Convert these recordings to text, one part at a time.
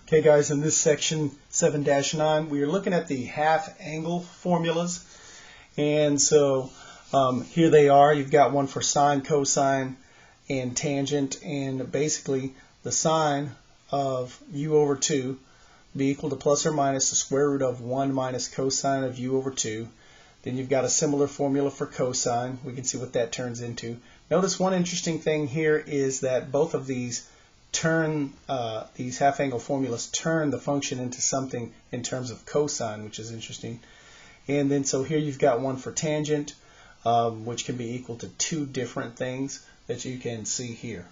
Okay guys, in this section 7-9 we are looking at the half angle formulas, and so here they are. You've got one for sine, cosine, and tangent, and basically the sine of u over 2 be equal to plus or minus the square root of 1 minus cosine of u over 2. Then you've got a similar formula for cosine. We can see what that turns into. Notice one interesting thing here is that both of these these half angle formulas turn the function into something in terms of cosine, which is interesting. And then so here you've got one for tangent, which can be equal to two different things that you can see here.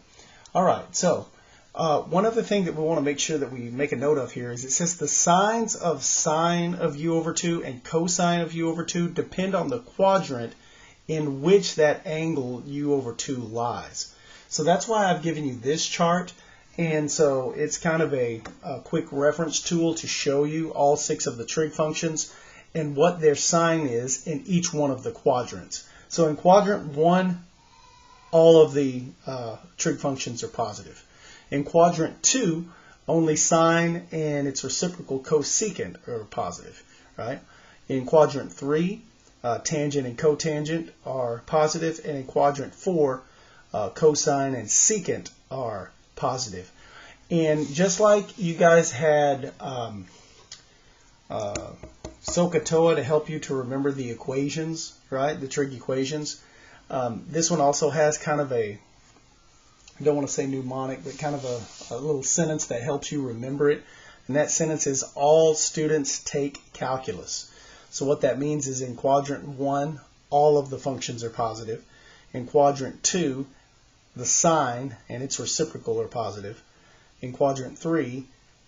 Alright, so one other thing that we want to make sure that we make a note of here is it says the signs of sine of u over 2 and cosine of u over 2 depend on the quadrant in which that angle u over 2 lies. So that's why I've given you this chart, and so it's kind of a quick reference tool to show you all 6 of the trig functions and what their sign is in each one of the quadrants. So in quadrant 1, all of the trig functions are positive. In quadrant 2, only sine and its reciprocal cosecant are positive, right? In quadrant 3, tangent and cotangent are positive, and in quadrant 4, cosine and secant are positive. And just like you guys had SOHCAHTOA to help you to remember the equations, right? The trig equations. This one also has kind of a, I don't want to say mnemonic, but kind of a little sentence that helps you remember it. And that sentence is, all students take calculus. So what that means is in quadrant 1, all of the functions are positive. In quadrant 2, the sine and its reciprocal are positive. In quadrant 3,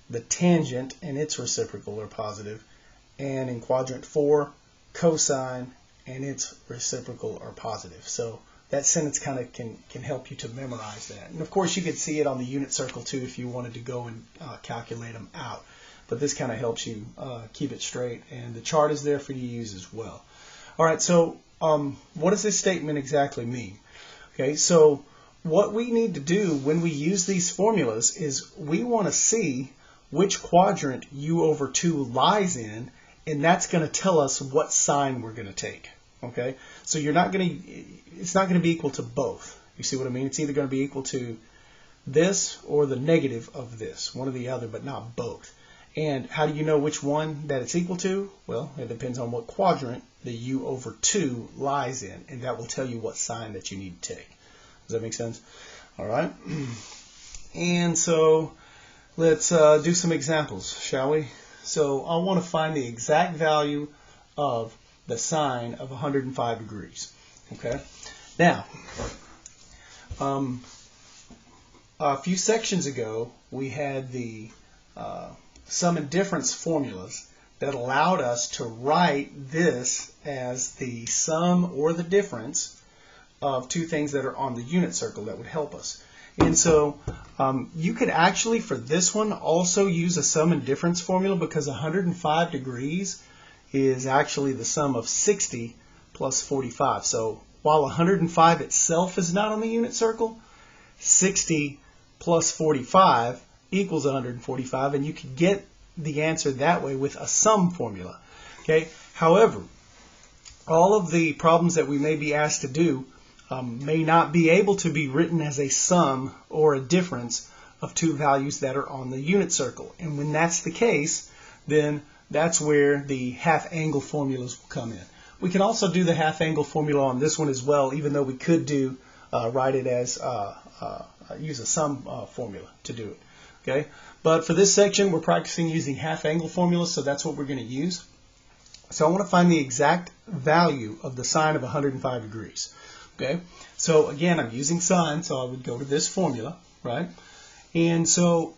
the tangent and its reciprocal are positive. And in quadrant 4, cosine and its reciprocal are positive. So that sentence kind of can help you to memorize that. And of course you could see it on the unit circle too if you wanted to go and calculate them out. But this kind of helps you keep it straight, and the chart is there for you to use as well. Alright, so what does this statement exactly mean? Okay, so what we need to do when we use these formulas is we want to see which quadrant u over 2 lies in, and that's going to tell us what sign we're going to take. Okay, so it's not going to be equal to both. You see what I mean? It's either going to be equal to this or the negative of this, one or the other, but not both. And how do you know which one that it's equal to? Well, it depends on what quadrant the u over 2 lies in, and that will tell you what sign that you need to take. Does that make sense? All right. And so let's do some examples, shall we? So I want to find the exact value of the sine of 105 degrees. Okay. Now, a few sections ago, we had the sum and difference formulas that allowed us to write this as the sum or the difference of two things that are on the unit circle that would help us. And so you could actually, for this one, also use a sum and difference formula, because 105 degrees is actually the sum of 60 plus 45. So while 105 itself is not on the unit circle, 60 plus 45 equals 145, and you could get the answer that way with a sum formula. Okay. However, all of the problems that we may be asked to do may not be able to be written as a sum or a difference of two values that are on the unit circle. And when that's the case, then that's where the half angle formulas will come in. We can also do the half angle formula on this one as well, even though we could do write it as use a sum formula to do it. Okay, but for this section we're practicing using half angle formulas, so that's what we're going to use. So I want to find the exact value of the sine of 105 degrees. Okay, so again, I'm using sine, so I would go to this formula, right? And so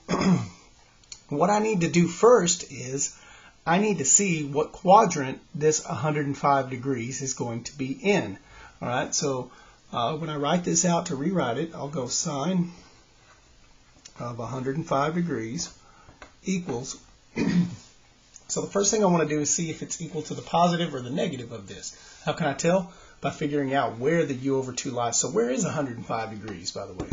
what I need to do first is I need to see what quadrant this 105 degrees is going to be in. All right, so when I write this out to rewrite it, I'll go sine of 105 degrees equals, so the first thing I want to do is see if it's equal to the positive or the negative of this. How can I tell? By figuring out where the u over 2 lies. So where is 105 degrees, by the way?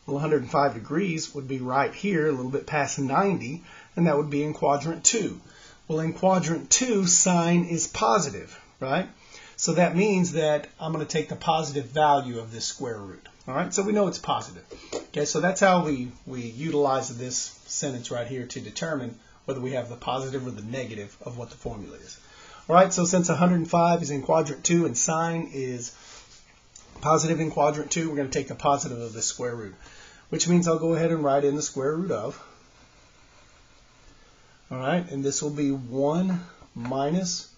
Well, 105 degrees would be right here, a little bit past 90, and that would be in quadrant 2. Well, in quadrant 2, sine is positive, right? So that means that I'm going to take the positive value of this square root. All right, so we know it's positive. Okay, so that's how we utilize this sentence right here to determine whether we have the positive or the negative of what the formula is. All right, so since 105 is in quadrant 2 and sine is positive in quadrant 2, we're going to take the positive of this square root, which means I'll go ahead and write in the square root of. All right, and this will be 1 minus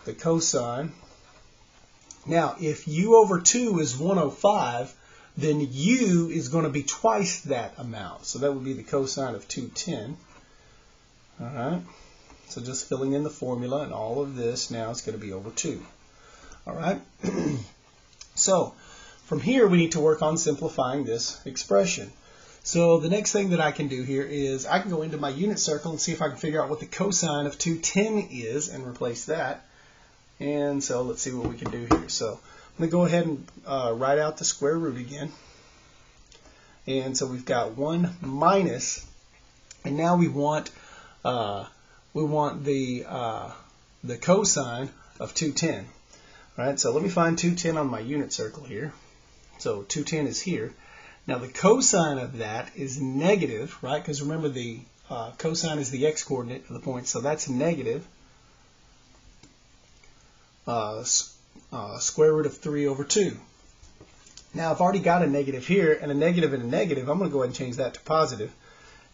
the cosine. Now, if u over 2 is 105, then u is going to be twice that amount. So that would be the cosine of 210. All right, so just filling in the formula, and all of this now is going to be over 2. All right, so from here we need to work on simplifying this expression. So the next thing that I can do here is I can go into my unit circle and see if I can figure out what the cosine of 210 is and replace that. And so let's see what we can do here. So I'm going to go ahead and write out the square root again. And so we've got 1 minus, and now we want the cosine of 210. All right, so let me find 210 on my unit circle here. So 210 is here. Now the cosine of that is negative, right? Because remember the cosine is the x-coordinate of the point, so that's negative square root of 3 over 2. Now I've already got a negative here, and a negative and a negative. I'm going to go ahead and change that to positive,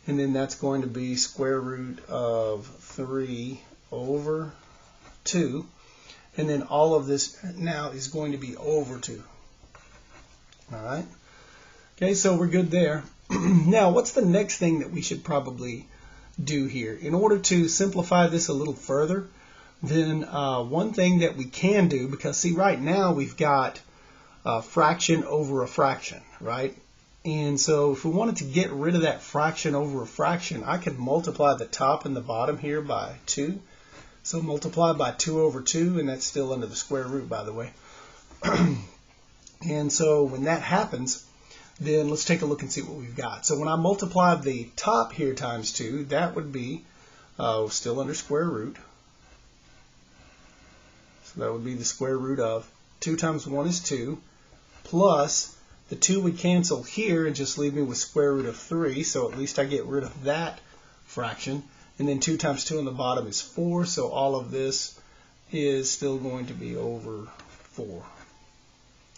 and then that's going to be square root of 3 over 2, and then all of this now is going to be over 2. All right. Okay, so we're good there. Now, what's the next thing that we should probably do here? In order to simplify this a little further, then one thing that we can do, because see, right now we've got a fraction over a fraction, right? And so if we wanted to get rid of that fraction over a fraction, I could multiply the top and the bottom here by 2. So multiply by 2 over 2, and that's still under the square root, by the way. And so when that happens, then let's take a look and see what we've got. So when I multiply the top here times 2, that would be still under square root. So that would be the square root of 2 times 1 is 2, plus the 2 would cancel here and just leave me with square root of 3, so at least I get rid of that fraction. And then 2 times 2 on the bottom is 4, so all of this is still going to be over 4.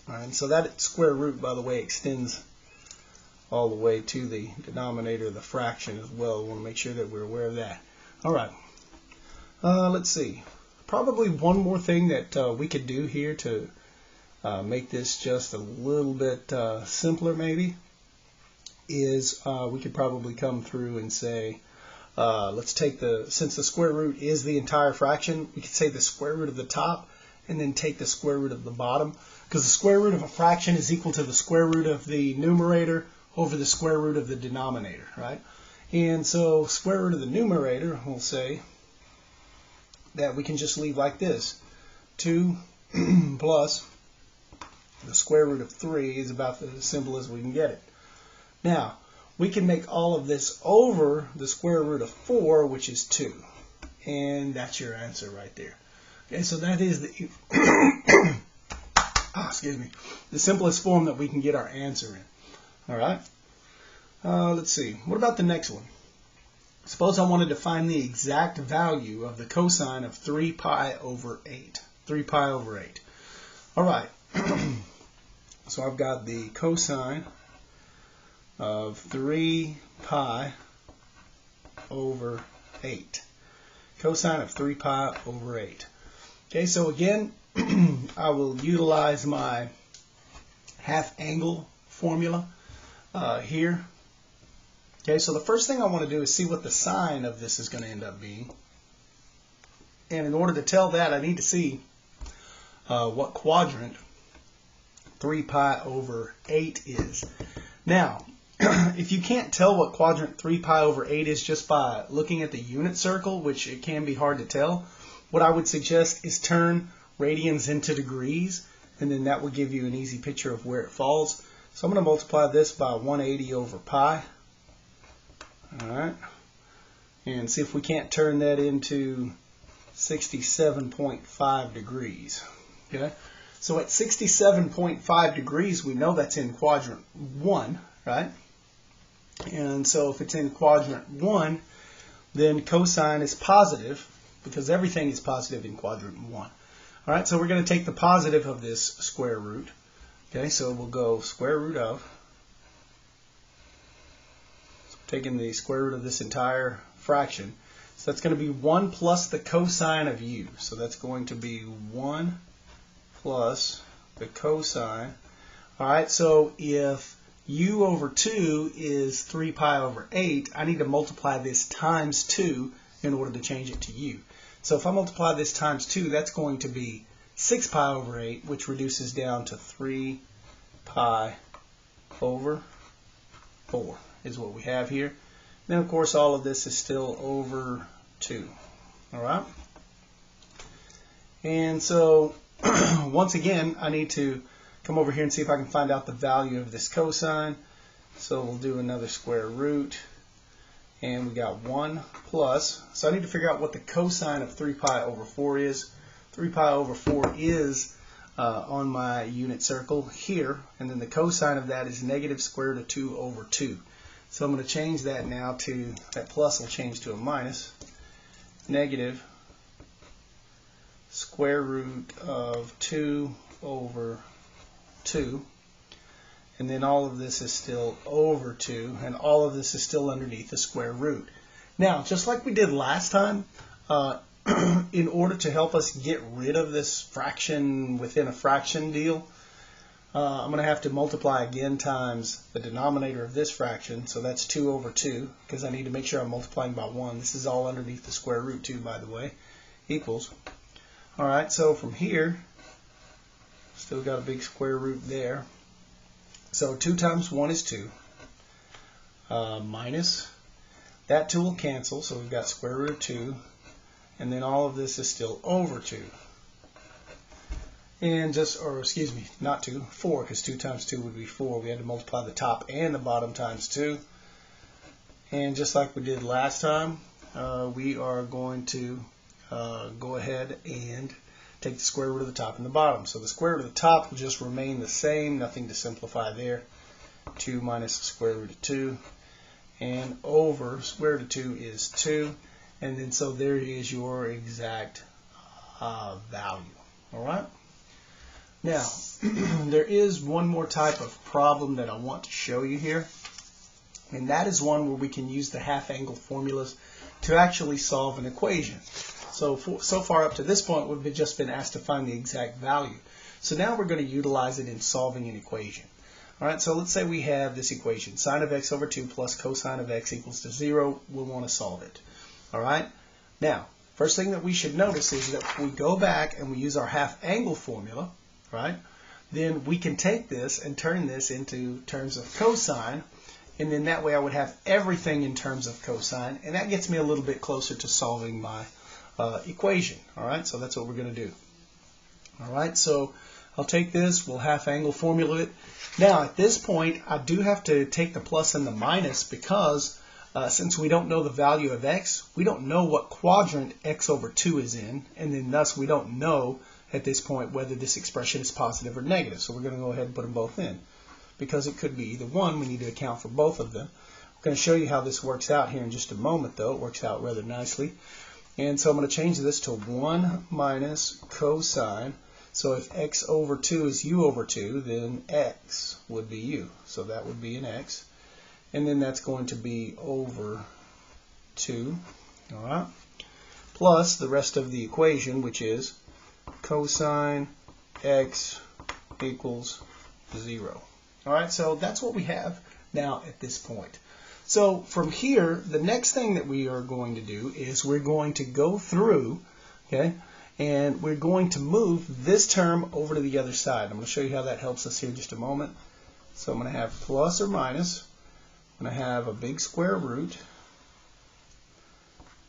All right, so that square root, by the way, extends all the way to the denominator of the fraction as well. We want to make sure that we're aware of that. All right, let's see. Probably one more thing that we could do here to make this just a little bit simpler maybe is we could probably come through and say, let's take since the square root is the entire fraction, we could say the square root of the top and then take the square root of the bottom, because the square root of a fraction is equal to the square root of the numerator over the square root of the denominator, right? And so square root of the numerator, we'll say that we can just leave like this. 2 plus the square root of 3 is about as simple as we can get it. Now, we can make all of this over the square root of 4, which is 2. And that's your answer right there. Okay, so that is the the simplest form that we can get our answer in. All right. Let's see. What about the next one? Suppose I wanted to find the exact value of the cosine of 3 pi over 8. 3 pi over 8. All right. So I've got the cosine of 3 pi over 8. Cosine of 3 pi over 8. Okay, so again, I will utilize my half angle formula here. Okay, so the first thing I want to do is see what the sine of this is going to end up being. And in order to tell that, I need to see what quadrant 3 pi over 8 is. Now, if you can't tell what quadrant 3 pi over 8 is just by looking at the unit circle, which it can be hard to tell, what I would suggest is turn radians into degrees, and then that will give you an easy picture of where it falls. So I'm going to multiply this by 180 over pi. All right. And see if we can't turn that into 67.5 degrees. Okay. So at 67.5 degrees, we know that's in quadrant 1, right? And so if it's in quadrant 1, then cosine is positive, because everything is positive in quadrant 1. All right, so we're going to take the positive of this square root. Okay, so we'll go square root of, so taking the square root of this entire fraction. So that's going to be 1 plus the cosine of u. So that's going to be 1 plus the cosine. All right, so if u over 2 is 3 pi over 8, I need to multiply this times 2 in order to change it to u. So if I multiply this times 2, that's going to be 6 pi over 8, which reduces down to 3 pi over 4 is what we have here. Then, of course, all of this is still over 2. All right? And so, once again, I need to come over here and see if I can find out the value of this cosine. So we'll do another square root. And we got 1 plus. So I need to figure out what the cosine of 3 pi over 4 is. 3 pi over 4 is on my unit circle here. And then the cosine of that is negative square root of 2 over 2. So I'm going to change that now to, that plus will change to a minus. Negative square root of 2 over 2. And then all of this is still over 2, and all of this is still underneath the square root. Now, just like we did last time, in order to help us get rid of this fraction within a fraction deal, I'm going to have to multiply again times the denominator of this fraction, so that's 2 over 2, because I need to make sure I'm multiplying by 1. This is all underneath the square root too, by the way, equals. All right, so from here, still got a big square root there. So 2 times 1 is 2, minus, that 2 will cancel, so we've got square root of 2, and then all of this is still over 2. And just, or excuse me, not 2, 4, because 2 times 2 would be 4. We had to multiply the top and the bottom times 2. And just like we did last time, we are going to go ahead and take the square root of the top and the bottom. So the square root of the top will just remain the same, nothing to simplify there. 2 minus the square root of 2. And over square root of 2 is 2. And then so there is your exact value. All right? Now, there is one more type of problem that I want to show you here. And that is one where we can use the half-angle formulas to actually solve an equation. So far up to this point, we've just been asked to find the exact value. So now we're going to utilize it in solving an equation. All right, so let's say we have this equation, sine of x over 2 plus cosine of x equals to 0. We'll want to solve it. All right, now, first thing that we should notice is that if we go back and we use our half-angle formula, right, then we can take this and turn this into terms of cosine, and then that way I would have everything in terms of cosine, and that gets me a little bit closer to solving my equation. All right, so that's what we're going to do. All right, so I'll take this, we'll half-angle formula it. Now, at this point, I do have to take the plus and the minus because since we don't know the value of x, we don't know what quadrant x over 2 is in, and then thus we don't know at this point whether this expression is positive or negative. So we're going to go ahead and put them both in. Because it could be either one, we need to account for both of them. I'm going to show you how this works out here in just a moment, though. It works out rather nicely. And so I'm going to change this to 1 minus cosine. So if x over 2 is u over 2, then x would be u. So that would be an x. And then that's going to be over 2. All right. Plus the rest of the equation, which is cosine x equals 0. All right, so that's what we have now at this point. So from here, the next thing that we are going to do is we're going to go through, okay, and we're going to move this term over to the other side. I'm going to show you how that helps us here in just a moment. So I'm going to have plus or minus. I'm going to have a big square root.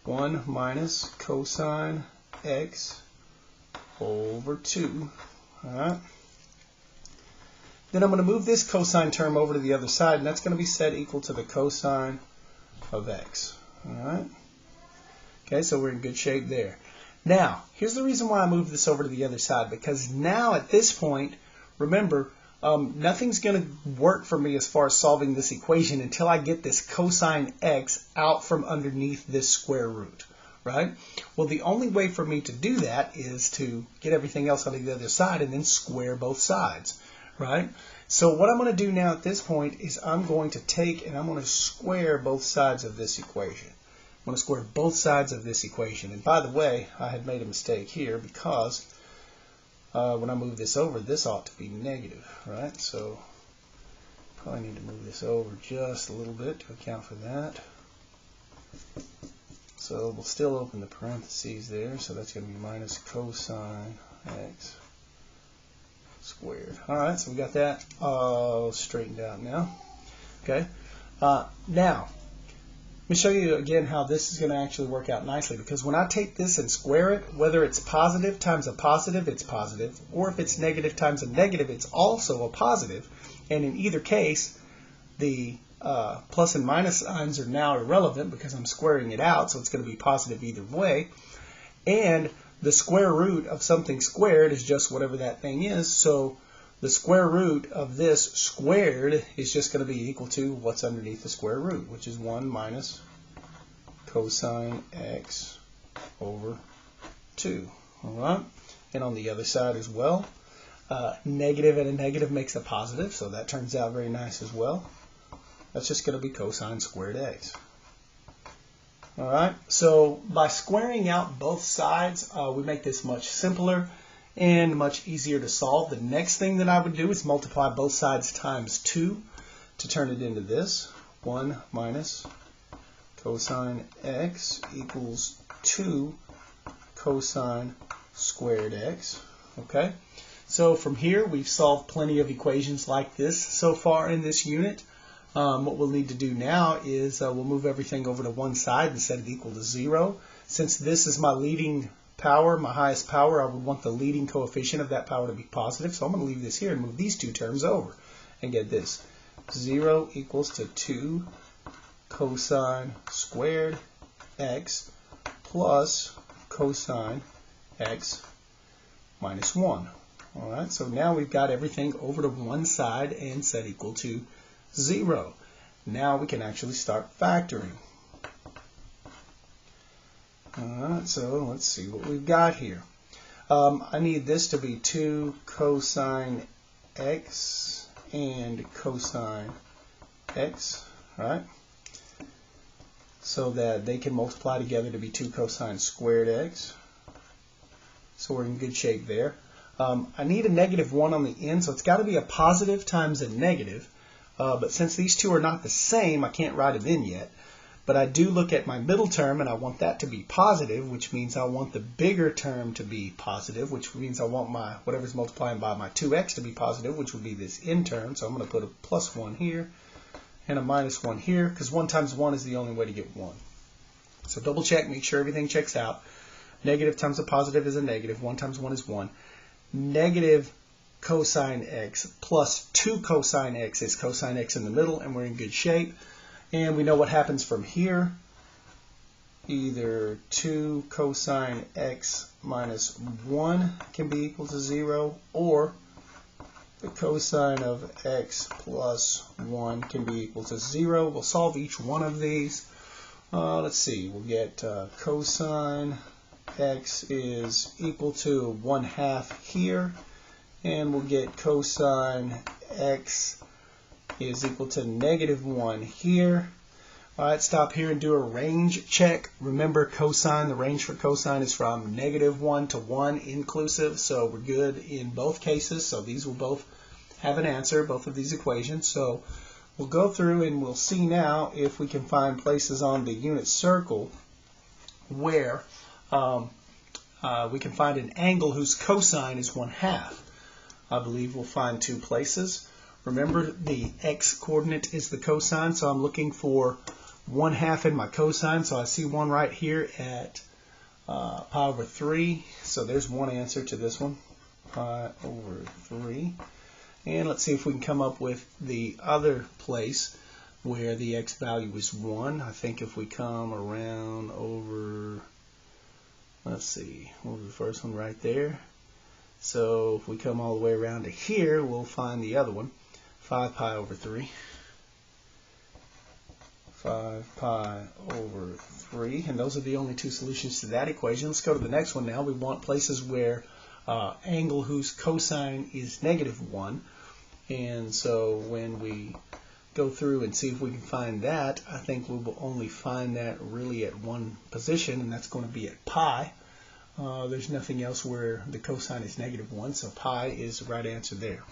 1 minus cosine x over 2. All right. Then I'm going to move this cosine term over to the other side, and that's going to be set equal to the cosine of x. All right. Okay, so we're in good shape there. Now, here's the reason why I moved this over to the other side, because now at this point, remember, nothing's going to work for me as far as solving this equation until I get this cosine x out from underneath this square root, right? Well, the only way for me to do that is to get everything else on the other side and then square both sides, right? So what I'm going to do now at this point is I'm going to take and I'm going to square both sides of this equation. I'm going to square both sides of this equation. And by the way, I had made a mistake here because when I move this over, this ought to be negative, right? So probably need to move this over just a little bit to account for that. So we'll still open the parentheses there, so that's going to be minus cosine x squared. All right, so we got that all straightened out now. Okay, now let me show you again how this is going to actually work out nicely, because when I take this and square it, whether it's positive times a positive, it's positive, or if it's negative times a negative, it's also a positive. And in either case, the plus and minus signs are now irrelevant because I'm squaring it out, so it's going to be positive either way. And the square root of something squared is just whatever that thing is, so the square root of this squared is just going to be equal to what's underneath the square root, which is 1 minus cosine x over 2. All right? And on the other side as well, negative and a negative makes a positive, so that turns out very nice as well. That's just going to be cosine squared x. All right? So by squaring out both sides, we make this much simpler and much easier to solve. The next thing that I would do is multiply both sides times 2 to turn it into this. 1 minus cosine x equals 2 cosine squared x. Okay, so from here we've solved plenty of equations like this so far in this unit. What we'll need to do now is we'll move everything over to one side and set it equal to 0. Since this is my leading power, my highest power, I would want the leading coefficient of that power to be positive. So I'm going to leave this here and move these two terms over and get this. 0 equals to 2 cosine squared x plus cosine x minus 1. All right, so now we've got everything over to one side and set equal to 0. Now we can actually start factoring. Alright, so let's see what we've got here. I need this to be 2 cosine x and cosine x, right? So that they can multiply together to be 2 cosine squared x. So we're in good shape there. I need a negative 1 on the end, so it's got to be a positive times a negative. But since these two are not the same, I can't write it in yet. But I do look at my middle term, and I want that to be positive, which means I want the bigger term to be positive, which means I want my whatever's multiplying by my 2x to be positive, which would be this in term. So I'm going to put a plus 1 here and a minus 1 here, because 1 times 1 is the only way to get 1. So double check, make sure everything checks out. Negative times a positive is a negative. 1 times 1 is 1. Negative cosine x plus 2 cosine x is cosine x in the middle, and we're in good shape. And we know what happens from here. Either 2 cosine x minus 1 can be equal to 0, or the cosine of x plus 1 can be equal to 0. We'll solve each one of these. Let's see, we'll get cosine x is equal to 1/2 here, and we'll get cosine x is equal to negative 1 here. All right, stop here and do a range check. Remember, cosine, the range for cosine is from negative 1 to 1 inclusive, so we're good in both cases. So these will both have an answer, both of these equations. So we'll go through and we'll see now if we can find places on the unit circle where we can find an angle whose cosine is 1/2. I believe we'll find 2 places. Remember, the x-coordinate is the cosine, so I'm looking for 1/2 in my cosine. So I see one right here at pi over 3. So there's one answer to this one, pi over 3. And let's see if we can come up with the other place where the x value is 1. I think if we come around over, let's see, what was the first one right there? So if we come all the way around to here, we'll find the other one, 5 pi over 3. 5 pi over 3, and those are the only two solutions to that equation. Let's go to the next one now. We want places where angle whose cosine is -1, and so when we go through and see if we can find that, I think we will only find that really at one position, and that's going to be at pi. There's nothing else where the cosine is -1, so pi is the right answer there.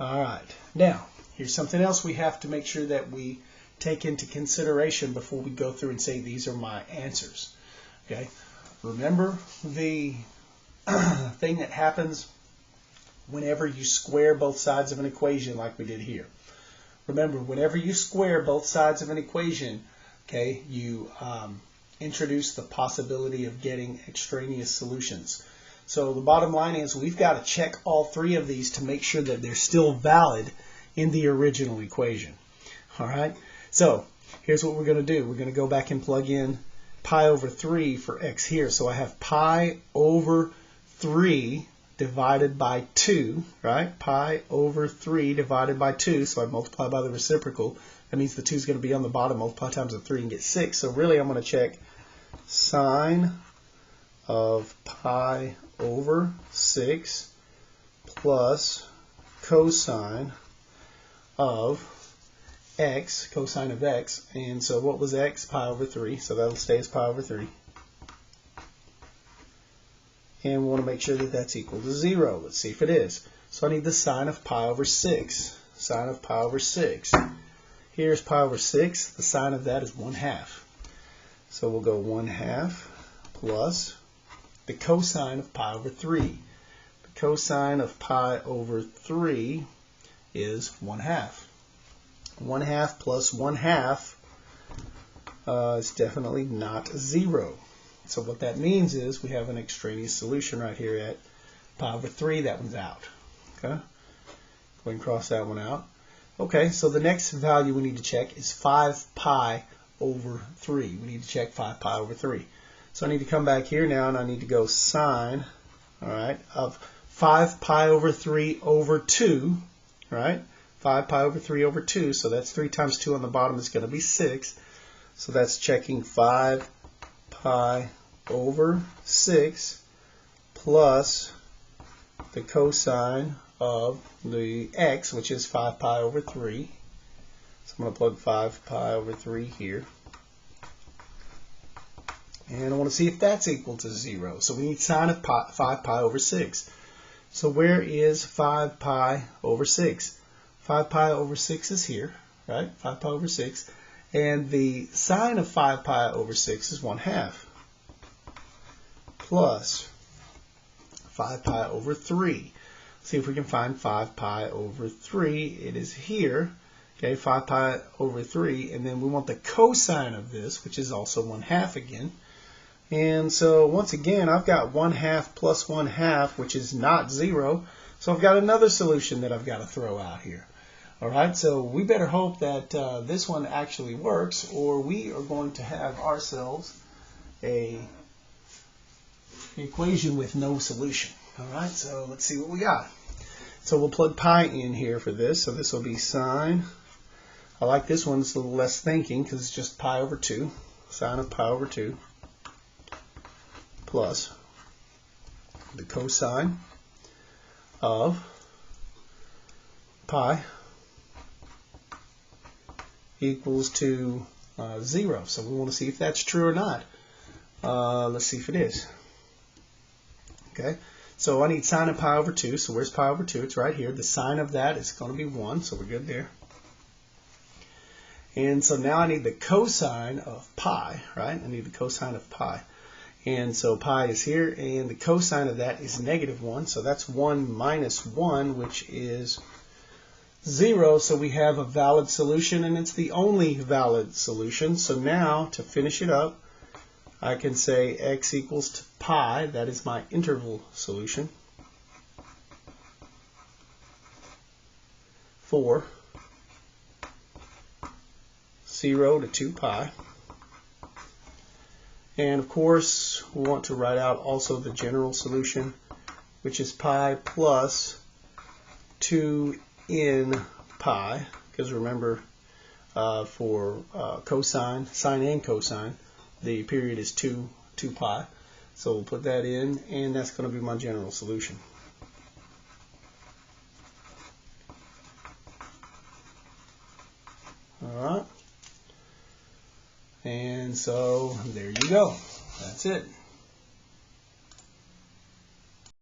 Alright, now here's something else we have to make sure that we take into consideration before we go through and say these are my answers. Okay, remember the thing that happens whenever you square both sides of an equation like we did here. Remember, whenever you square both sides of an equation, okay, you introduce the possibility of getting extraneous solutions. So the bottom line is we've got to check all three of these to make sure that they're still valid in the original equation. All right, so here's what we're going to do. We're going to go back and plug in pi over 3 for x here. So I have pi over 3 divided by 2, right? Pi over 3 divided by 2, so I multiply by the reciprocal. That means the 2 is going to be on the bottom, multiply times the 3 and get 6. So really I'm going to check sine of pi over 6 plus cosine of x, cosine of x. And so what was x? Pi over 3. So that'll stay as pi over 3. And we want to make sure that that's equal to 0. Let's see if it is. So I need the sine of pi over 6. Sine of pi over 6. Here's pi over 6. The sine of that is 1/2. So we'll go 1/2 plus the cosine of pi over 3. The cosine of pi over 3 is 1/2. 1/2 plus 1/2 is definitely not 0. So what that means is we have an extraneous solution right here at pi over 3. That one's out. Okay, go ahead and cross that one out. Okay, so the next value we need to check is 5 pi over 3. We need to check 5 pi over 3. So I need to come back here now and I need to go sine, all right, of 5 pi over 3 over 2, right? 5 pi over 3 over 2, so that's 3 times 2 on the bottom is going to be 6. So that's checking 5 pi over 6 plus the cosine of the x, which is 5 pi over 3. So I'm going to plug 5 pi over 3 here. And I want to see if that's equal to 0. So we need sine of 5 pi over 6. So where is 5 pi over 6? 5 pi over 6 is here, right? 5 pi over 6. And the sine of 5 pi over 6 is 1/2 plus 5 pi over 3. See if we can find 5 pi over 3. It is here. Okay, 5 pi over 3. And then we want the cosine of this, which is also 1/2 again. And so once again, I've got 1/2 plus 1/2, which is not 0. So I've got another solution that I've got to throw out here. All right, so we better hope that this one actually works, or we are going to have ourselves an equation with no solution. All right, so let's see what we got. So we'll plug pi in here for this. So this will be sine. I like this one. It's a little less thinking because it's just pi over 2. Sine of pi over 2 plus the cosine of pi equals to 0. So we want to see if that's true or not. Let's see if it is. Okay, so I need sine of pi over 2. So where's pi over 2? It's right here. The sine of that is going to be 1, so we're good there. And so now I need the cosine of pi, right? I need the cosine of pi. And so pi is here, and the cosine of that is -1. So that's 1 minus 1, which is 0. So we have a valid solution, and it's the only valid solution. So now, to finish it up, I can say x equals to pi. That is my interval solution. for 0 to 2 pi. And of course, we want to write out also the general solution, which is pi plus 2n pi, because remember, for cosine, sine and cosine, the period is 2 pi. So we'll put that in, and that's going to be my general solution. Alright, and so there you go. That's it.